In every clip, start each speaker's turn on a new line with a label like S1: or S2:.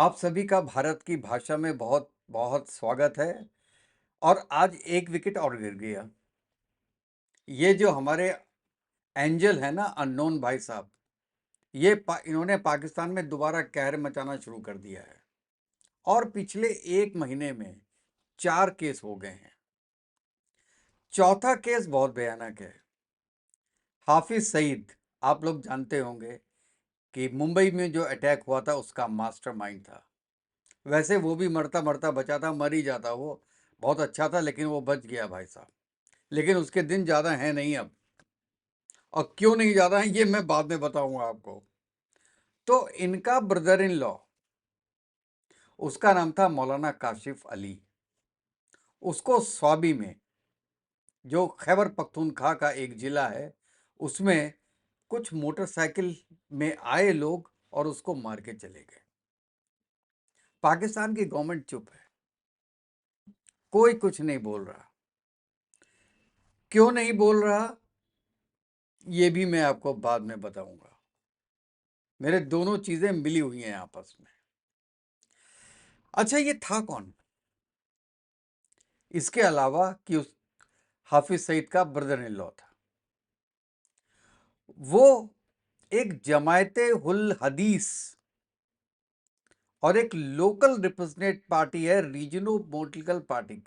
S1: आप सभी का भारत की भाषा में बहुत बहुत स्वागत है। और आज एक विकेट और गिर गया। ये जो हमारे एंजल है ना, अननोन भाई साहब, इन्होंने पाकिस्तान में दोबारा कहर मचाना शुरू कर दिया है। और पिछले एक महीने में 4 केस हो गए हैं। चौथा केस बहुत भयानक है। हाफिज सईद, आप लोग जानते होंगे कि मुंबई में जो अटैक हुआ था उसका मास्टरमाइंड था। वैसे वो भी मरता मरता बचा था, मर ही जाता वो। बहुत अच्छा था, लेकिन वो बच गया भाई साहब। लेकिन उसके दिन ज़्यादा हैं नहीं अब। और क्यों नहीं ज़्यादा हैं ये मैं बाद में बताऊंगा आपको। तो इनका ब्रदर इन लॉ, उसका नाम था मौलाना काशिफ अली। उसको स्वाबी में, जो खैबर पख्तूनख्वा का एक ज़िला है, उसमें कुछ मोटरसाइकिल में आए लोग और उसको मार के चले गए। पाकिस्तान की गवर्नमेंट चुप है, कोई कुछ नहीं बोल रहा। क्यों नहीं बोल रहा ये भी मैं आपको बाद में बताऊंगा। मेरे दोनों चीजें मिली हुई हैं आपस में। अच्छा, ये था कौन? इसके अलावा कि उस हाफिज सईद का ब्रदर इन लॉ था, वो एक जमायते हुल हदीस और एक लोकल रिप्रेजेंटेटिव पार्टी है, रीजनल पॉलिटिकल पार्टी।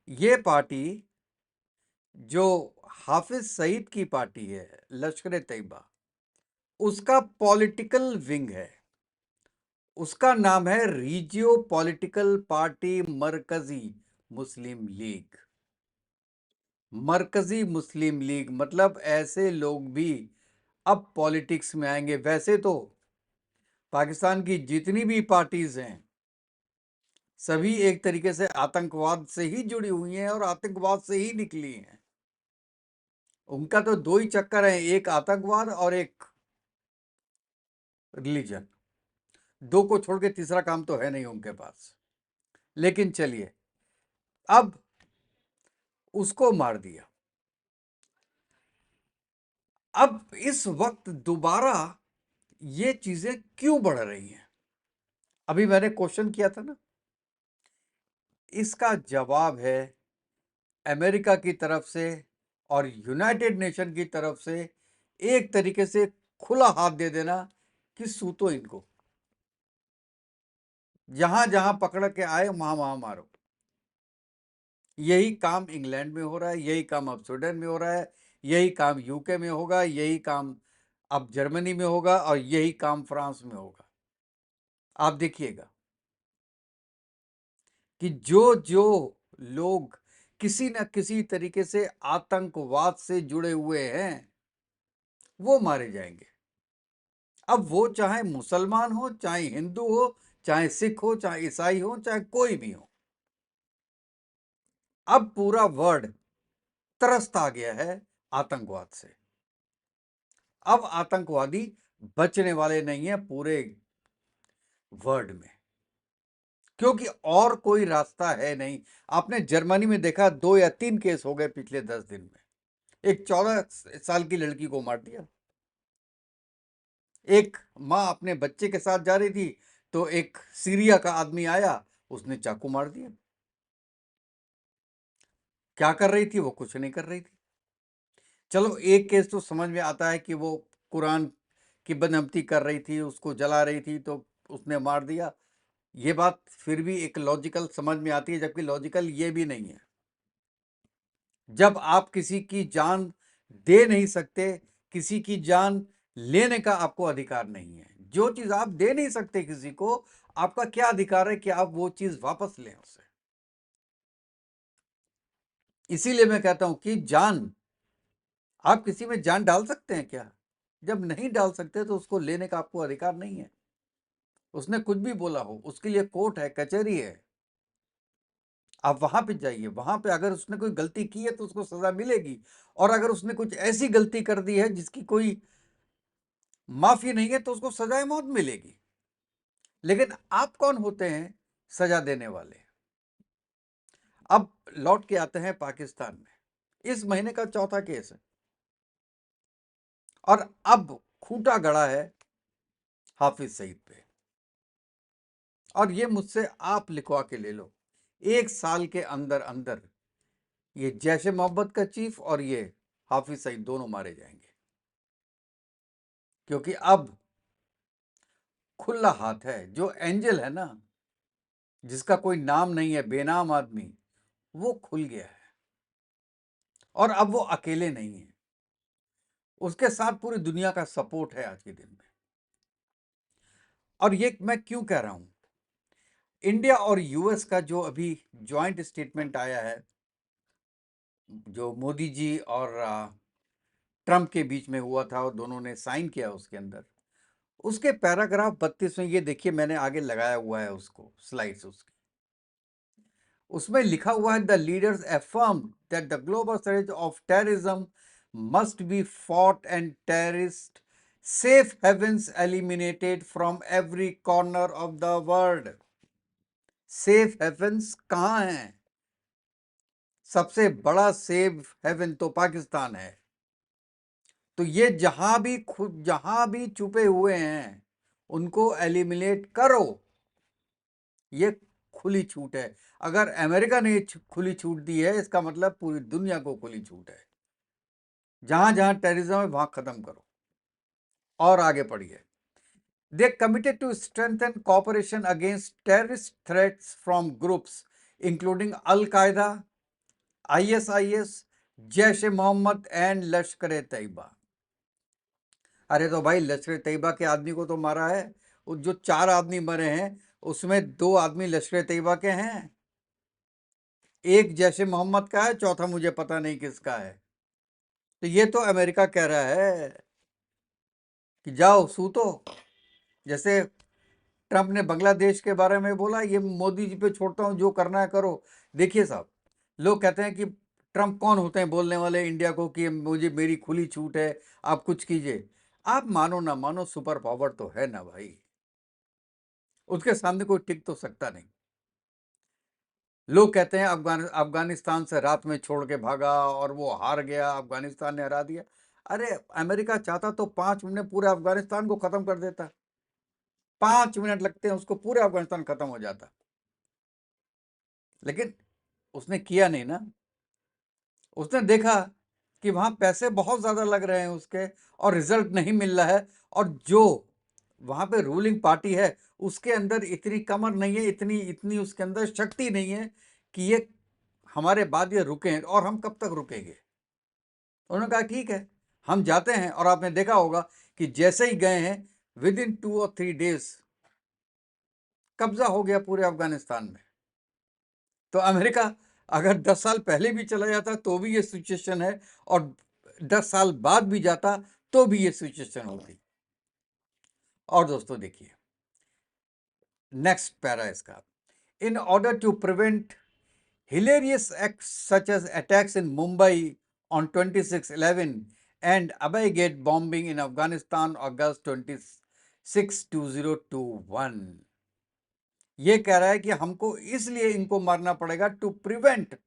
S1: ये पार्टी जो हाफिज सईद की पार्टी है, लश्कर तैयबा, उसका पॉलिटिकल विंग है। उसका नाम है रीजियो पॉलिटिकल पार्टी मरकजी मुस्लिम लीग। मरकजी मुस्लिम लीग मतलब ऐसे लोग भी अब पॉलिटिक्स में आएंगे। वैसे तो पाकिस्तान की जितनी भी पार्टीज हैं, सभी एक तरीके से आतंकवाद से ही जुड़ी हुई हैं और आतंकवाद से ही निकली हैं। उनका तो दो ही चक्कर है, एक आतंकवाद और एक रिलीजन। दो को छोड़ के तीसरा काम तो है नहीं उनके पास। लेकिन चलिए, अब उसको मार दिया। अब इस वक्त दोबारा ये चीजें क्यों बढ़ रही हैं? अभी मैंने क्वेश्चन किया था ना, इसका जवाब है अमेरिका की तरफ से और यूनाइटेड नेशन की तरफ से एक तरीके से खुला हाथ दे देना कि सूतो इनको, जहां जहां पकड़ के आए वहां वहां मारो। यही काम इंग्लैंड में हो रहा है, यही काम अब स्वीडन में हो रहा है, यही काम यूके में होगा, यही काम अब जर्मनी में होगा और यही काम फ्रांस में होगा। आप देखिएगा कि जो जो लोग किसी न किसी तरीके से आतंकवाद से जुड़े हुए हैं वो मारे जाएंगे। अब वो चाहे मुसलमान हो, चाहे हिंदू हो, चाहे सिख हो, चाहे ईसाई हो, चाहे कोई भी हो। अब पूरा वर्ल्ड त्रस्त आ गया है आतंकवाद से। अब आतंकवादी बचने वाले नहीं है पूरे वर्ल्ड में, क्योंकि और कोई रास्ता है नहीं। आपने जर्मनी में देखा, 2 या 3 केस हो गए पिछले 10 दिन में। एक 14 साल की लड़की को मार दिया। एक माँ अपने बच्चे के साथ जा रही थी तो एक सीरिया का आदमी आया, उसने चाकू मार दिया। क्या कर रही थी वो? कुछ नहीं कर रही थी। चलो, एक केस तो समझ में आता है कि वो कुरान की बदअमती कर रही थी, उसको जला रही थी तो उसने मार दिया। ये बात फिर भी एक लॉजिकल समझ में आती है, जबकि लॉजिकल ये भी नहीं है। जब आप किसी की जान दे नहीं सकते, किसी की जान लेने का आपको अधिकार नहीं है। जो चीज आप दे नहीं सकते किसी को, आपका क्या अधिकार है कि आप वो चीज वापस लें उससे? इसीलिए मैं कहता हूं कि जान, आप किसी में जान डाल सकते हैं क्या? जब नहीं डाल सकते तो उसको लेने का आपको अधिकार नहीं है। उसने कुछ भी बोला हो, उसके लिए कोर्ट है, कचहरी है। आप वहां पे जाइए, वहां पे अगर उसने कोई गलती की है तो उसको सजा मिलेगी। और अगर उसने कुछ ऐसी गलती कर दी है जिसकी कोई माफी नहीं है तो उसको सजाए मौत मिलेगी। लेकिन आप कौन होते हैं सजा देने वाले? अब लौट के आते हैं पाकिस्तान में। इस महीने का चौथा केस है और अब खूंटा गड़ा है हाफिज सईद पे। और ये मुझसे आप लिखवा के ले लो, 1 साल के अंदर अंदर ये जैश ए मोहम्मद का चीफ और ये हाफिज सईद दोनों मारे जाएंगे, क्योंकि अब खुला हाथ है। जो एंजल है ना, जिसका कोई नाम नहीं है, बेनाम आदमी, वो खुल गया है। और अब वो अकेले नहीं है, उसके साथ पूरी दुनिया का सपोर्ट है आज के दिन में। और ये मैं क्यों कह रहा हूं, इंडिया और यूएस का जो अभी ज्वाइंट स्टेटमेंट आया है, जो मोदी जी और ट्रंप के बीच में हुआ था और दोनों ने साइन किया, उसके अंदर उसके पैराग्राफ 32 में, ये देखिए मैंने आगे लगाया हुआ है उसको, स्लाइड्स उसकी, उसमें लिखा हुआ है, the leaders affirm that the global threat of terrorism must be fought and terrorist safe havens eliminated from every corner of the world. Safe havens कहां है? सबसे बड़ा सेफ हेवन तो पाकिस्तान है। तो ये जहां भी छुपे हुए हैं, उनको एलिमिनेट करो। ये खुली छूट है। अगर अमेरिका ने खुली छूट दी है, इसका मतलब पूरी दुनिया को खुली छूट है। जहां जहां टेररिज्म है, वहां खत्म करो और आगे पढ़िए। They committed to strengthen cooperation against terrorist threats from groups including Al-Qaeda, ISIS, Jaish-e-Mohammed and Lashkar-e-Taiba. अरे तो भाई, लश्कर-ए-तैयबा के आदमी को तो मारा है। जो 4 आदमी मरे हैं, उसमें 2 आदमी लश्कर-ए-तैयबा के हैं, एक जैश-ए-मोहम्मद का है, चौथा मुझे पता नहीं किसका है। तो ये तो अमेरिका कह रहा है कि जाओ सूतो। जैसे ट्रंप ने बांग्लादेश के बारे में बोला, ये मोदी जी पे छोड़ता हूं, जो करना है करो। देखिए साहब, लोग कहते हैं कि ट्रंप कौन होते हैं बोलने वाले इंडिया को कि मुझे मेरी खुली छूट है, आप कुछ कीजिए। आप मानो ना मानो, सुपर पावर तो है ना भाई, उसके सामने कोई टिक तो सकता नहीं। लोग कहते हैं अफगानिस्तान से रात में छोड़ के भागा और वो हार गया, अफगानिस्तान ने हरा दिया। अरे अमेरिका चाहता तो 5 मिनट में पूरे अफगानिस्तान को खत्म कर देता। 5 मिनट लगते हैं उसको, पूरे अफगानिस्तान खत्म हो जाता। लेकिन उसने किया नहीं ना। उसने देखा कि वहां पैसे बहुत ज्यादा लग रहे हैं उसके, और रिजल्ट नहीं मिल रहा है। और जो वहां पे रूलिंग पार्टी है, उसके अंदर इतनी कमर नहीं है, इतनी इतनी उसके अंदर शक्ति नहीं है कि ये हमारे बाद ये रुके। और हम कब तक रुकेंगे? उन्होंने कहा ठीक है, हम जाते हैं। और आपने देखा होगा कि जैसे ही गए हैं, विद इन 2 और 3 डेज कब्जा हो गया पूरे अफगानिस्तान में। तो अमेरिका अगर 10 साल पहले भी चला जाता तो भी ये सिचुएशन है, और 10 साल बाद भी जाता तो भी ये सिचुएशन होती। और दोस्तों देखिए, नेक्स्ट पैरा इसका, in order to prevent hilarious acts such as attacks in Mumbai on 26/11 and Abaygate bombing in Afghanistan August 26, 2021। ये कह रहा है कि हमको इसलिए इनको मारना पड़ेगा, टू प्रिवेंट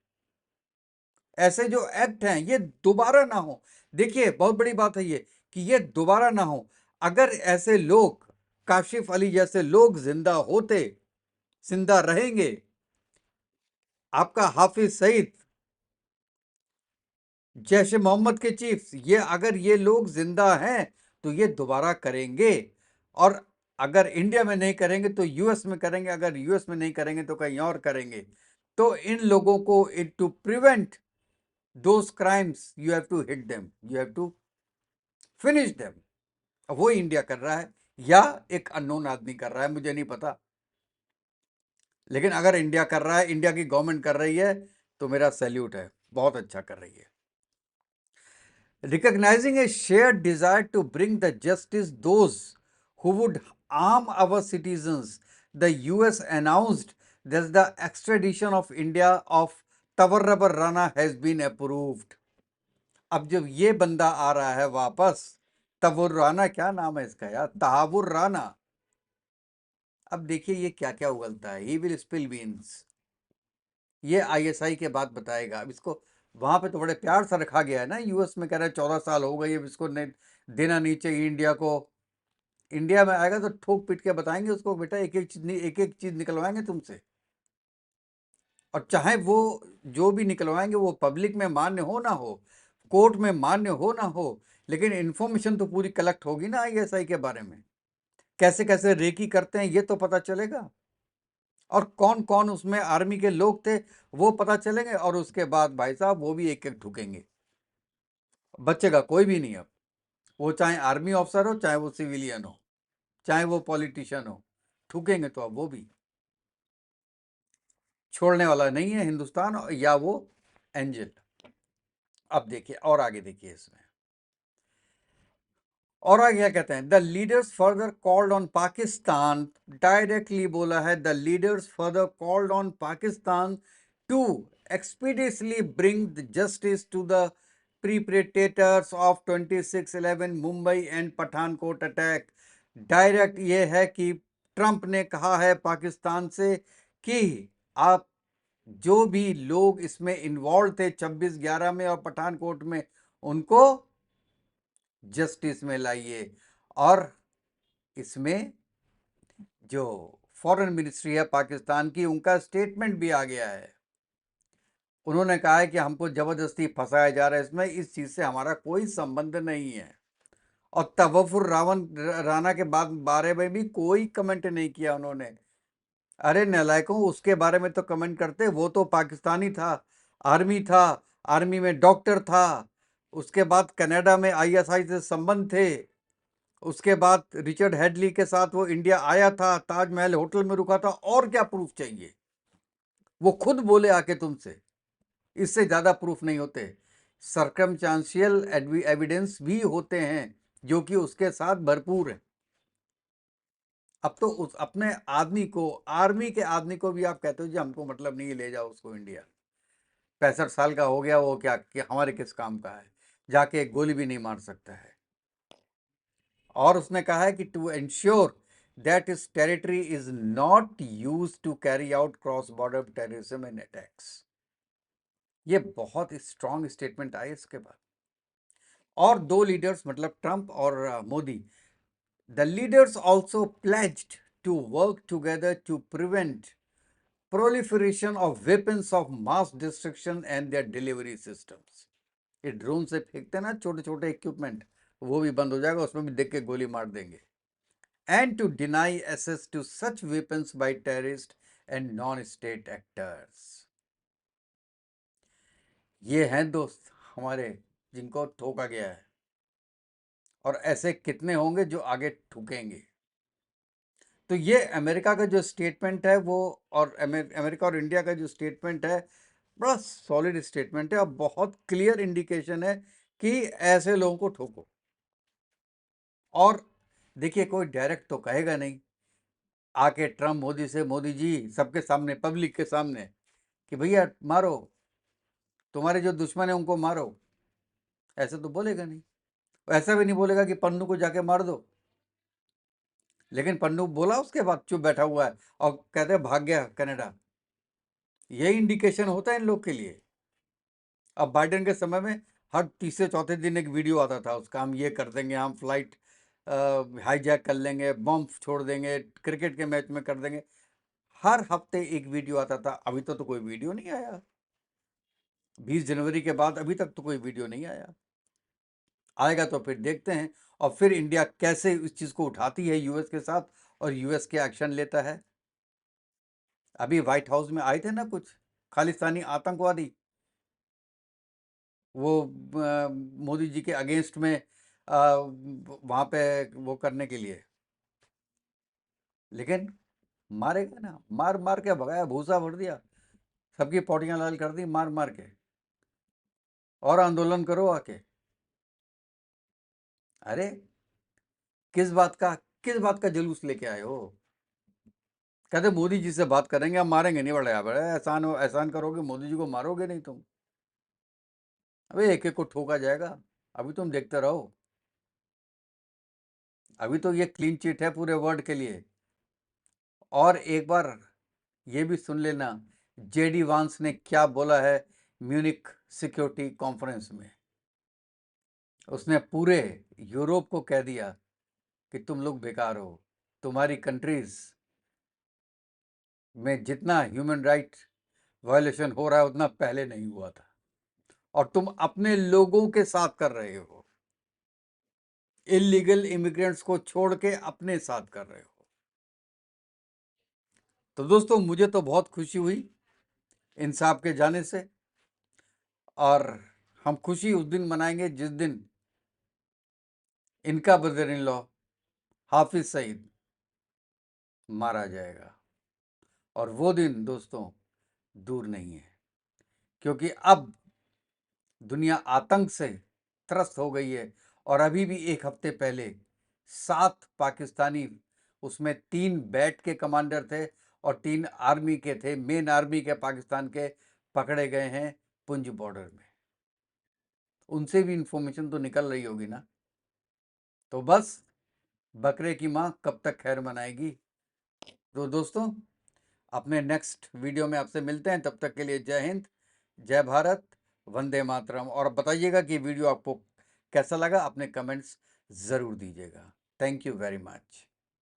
S1: ऐसे जो एक्ट हैं ये दोबारा ना हो। देखिए, बहुत बड़ी बात है ये कि ये दोबारा ना हो। अगर ऐसे लोग, काशिफ अली जैसे लोग जिंदा होते, जिंदा रहेंगे, आपका हाफिज सईद, जैश ए मोहम्मद के चीफ, ये अगर ये लोग जिंदा हैं तो ये दोबारा करेंगे। और अगर इंडिया में नहीं करेंगे तो यूएस में करेंगे, अगर यूएस में नहीं करेंगे तो कहीं और करेंगे। तो इन लोगों को, to prevent those crimes, you have to hit them, you have to finish them. वो इंडिया कर रहा है या एक अननोन आदमी कर रहा है, मुझे नहीं पता। लेकिन अगर इंडिया कर रहा है, इंडिया की गवर्नमेंट कर रही है, तो मेरा सैल्यूट है, बहुत अच्छा कर रही है। Recognizing a shared desire to bring the justice those who would harm our citizens, the US announced that the extradition of India of Tawarrab Rana has been approved. अब जब ये बंदा आ रहा है वापस, तवुर राना, क्या नाम है इसका यार, तहावुर राना। अब देखिए ये क्या क्या उगलता है। ही विल स्पिल बीन्स, ये आईएसआई के बाद बताएगा। अब इसको वहां पे तो बड़े प्यार से रखा गया है ना, यूएस में कह रहे हैं 14 साल हो गए, अब इसको नहीं देना नहीं चाहिए इंडिया को। इंडिया में आएगा तो ठोक पीट के बताएंगे उसको, बेटा एक एक चीज निकलवाएंगे तुमसे। और चाहे वो जो भी निकलवाएंगे वो पब्लिक में मान्य हो ना हो, कोर्ट में मान्य हो ना हो, लेकिन इन्फॉर्मेशन तो पूरी कलेक्ट होगी ना आईएसआई के बारे में। कैसे कैसे रेकी करते हैं ये तो पता चलेगा, और कौन कौन उसमें आर्मी के लोग थे वो पता चलेंगे, और उसके बाद भाई साहब वो भी एक एक ठुकेंगे, बचेगा कोई भी नहीं अब। वो चाहे आर्मी ऑफिसर हो, चाहे वो सिविलियन हो, चाहे वो पॉलिटिशियन हो, ठुकेंगे तो अब वो भी। छोड़ने वाला नहीं है हिंदुस्तान या वो एंजल। अब देखिए और आगे देखिए इसमें, और आगे क्या कहते हैं, the leaders further called on Pakistan, directly बोला है, the leaders further called on Pakistan to expeditiously bring the justice to the perpetrators of 26/11 Mumbai and Pathankot attack. Direct ये है कि ट्रंप ने कहा है पाकिस्तान से कि आप जो भी लोग इसमें इन्वॉल्व थे 26/11 में और पठानकोट में, उनको जस्टिस में लाइए। और इसमें जो फॉरेन मिनिस्ट्री है पाकिस्तान की, उनका स्टेटमेंट भी आ गया है। उन्होंने कहा है कि हमको जबरदस्ती फंसाया जा रहा है इसमें, इस चीज से हमारा कोई संबंध नहीं है। और तवफ्फुर राना के बाद बारे में भी कोई कमेंट नहीं किया उन्होंने। अरे नालायकों, उसके बारे में तो कमेंट करते, वो तो पाकिस्तानी था, आर्मी था, आर्मी में डॉक्टर था, उसके बाद कनाडा में आईएसआई से संबंध थे, उसके बाद रिचर्ड हेडली के साथ वो इंडिया आया था, ताजमहल होटल में रुका था, और क्या प्रूफ चाहिए? वो खुद बोले आके तुमसे, इससे ज्यादा प्रूफ नहीं होते। सर्कमस्टेंशियल एविडेंस भी होते हैं जो कि उसके साथ भरपूर है। अब तो उस अपने आदमी को, आर्मी के आदमी को भी आप कहते हो जी हमको मतलब नहीं है, ले जाओ उसको इंडिया, 65 साल का हो गया, वो क्या कि हमारे किस काम का है, जाके एक गोली भी नहीं मार सकता है। और उसने कहा है कि to ensure that is territory is not use to carry out cross border terrorism and attacks. ये बहुत स्ट्रांग स्टेटमेंट आई इसके बाद। और दो लीडर्स मतलब ट्रंप और Modi, the leaders also pledged to work together to prevent proliferation of weapons of mass destruction and their delivery systems। ये drone से फेंकते हैं ना छोटे छोटे इक्विपमेंट, वो भी बंद हो जाएगा, उसमें भी देख के गोली मार देंगे। And to deny access to such weapons by terrorist and non state actors. ये हैं दोस्त हमारे जिनको ठोका गया है, और ऐसे कितने होंगे जो आगे ठुकेंगे। तो ये अमेरिका का जो स्टेटमेंट है वो, और अमेरिका और इंडिया का जो स्टेटमेंट है, बड़ा सॉलिड स्टेटमेंट है और बहुत क्लियर इंडिकेशन है कि ऐसे लोगों को ठोको। और देखिए कोई डायरेक्ट तो कहेगा नहीं आके ट्रम्प मोदी से, मोदी जी सबके सामने, पब्लिक के सामने, कि भैया मारो, तुम्हारे जो दुश्मन है उनको मारो, ऐसे तो बोलेगा नहीं। ऐसा भी नहीं बोलेगा कि पन्नू को जाके मार दो, लेकिन पन्नू बोला उसके बाद चुप बैठा हुआ है और कहते हैं भाग गया कनाडा। यही इंडिकेशन होता है इन लोग के लिए। अब बाइडेन के समय में हर तीसरे चौथे दिन एक वीडियो आता था उसका, हम ये कर देंगे, हम फ्लाइट हाईजैक कर लेंगे, बम छोड़ देंगे, क्रिकेट के मैच में कर देंगे। हर हफ्ते एक वीडियो आता था। अभी तो कोई वीडियो नहीं आया, 20 जनवरी के बाद अभी तक तो कोई वीडियो नहीं आया। आएगा तो फिर देखते हैं। और फिर इंडिया कैसे इस चीज को उठाती है यूएस के साथ, और यूएस के एक्शन लेता है। अभी व्हाइट हाउस में आए थे ना कुछ खालिस्तानी आतंकवादी, वो मोदी जी के अगेंस्ट में वहां पे वो करने के लिए, लेकिन मारेगा ना, मार मार के भगाया, भूसा भर दिया, सबकी पौड़ियां लाल कर दी मार मार के, और आंदोलन करो आके। अरे किस बात का जुलूस लेके आए हो? कहते मोदी जी से बात करेंगे, हम मारेंगे नहीं, बड़ा बड़ा एहसान एहसान करोगे, मोदी जी को मारोगे नहीं तुम। अबे एक एक को ठोका जाएगा, अभी तुम देखते रहो। अभी तो ये क्लीन चिट है पूरे वर्ल्ड के लिए। और एक बार ये भी सुन लेना जेडी वांस ने क्या बोला है म्यूनिक सिक्योरिटी कॉन्फ्रेंस में। उसने पूरे यूरोप को कह दिया कि तुम लोग बेकार हो। तुम्हारी कंट्रीज में जितना ह्यूमन राइट वायलेशन हो रहा है उतना पहले नहीं हुआ था, और तुम अपने लोगों के साथ कर रहे हो। इलीगल इमिग्रेंट्स को छोड़ के अपने साथ कर रहे हो। तो दोस्तों, मुझे तो बहुत खुशी हुई इन साहब के जाने से, और हम खुशी उस दिन मनाएंगे जिस दिन इनका brother in law Hafiz Saeed मारा जाएगा। और वो दिन दोस्तों दूर नहीं है, क्योंकि अब दुनिया आतंक से त्रस्त हो गई है। और अभी भी एक हफ्ते पहले 7 पाकिस्तानी, उसमें 3 बैट के कमांडर थे और 3 आर्मी के थे, मेन आर्मी के पाकिस्तान के, पकड़े गए हैं पुंछ बॉर्डर में। उनसे भी इंफॉर्मेशन तो निकल रही होगी ना। तो बस बकरे की माँ कब तक खैर मनाएगी। तो दोस्तों, अपने नेक्स्ट वीडियो में आपसे मिलते हैं। तब तक के लिए जय हिंद, जय भारत, वंदे मातरम। और बताइएगा कि वीडियो आपको कैसा लगा, अपने कमेंट्स ज़रूर दीजिएगा। Thank you very much.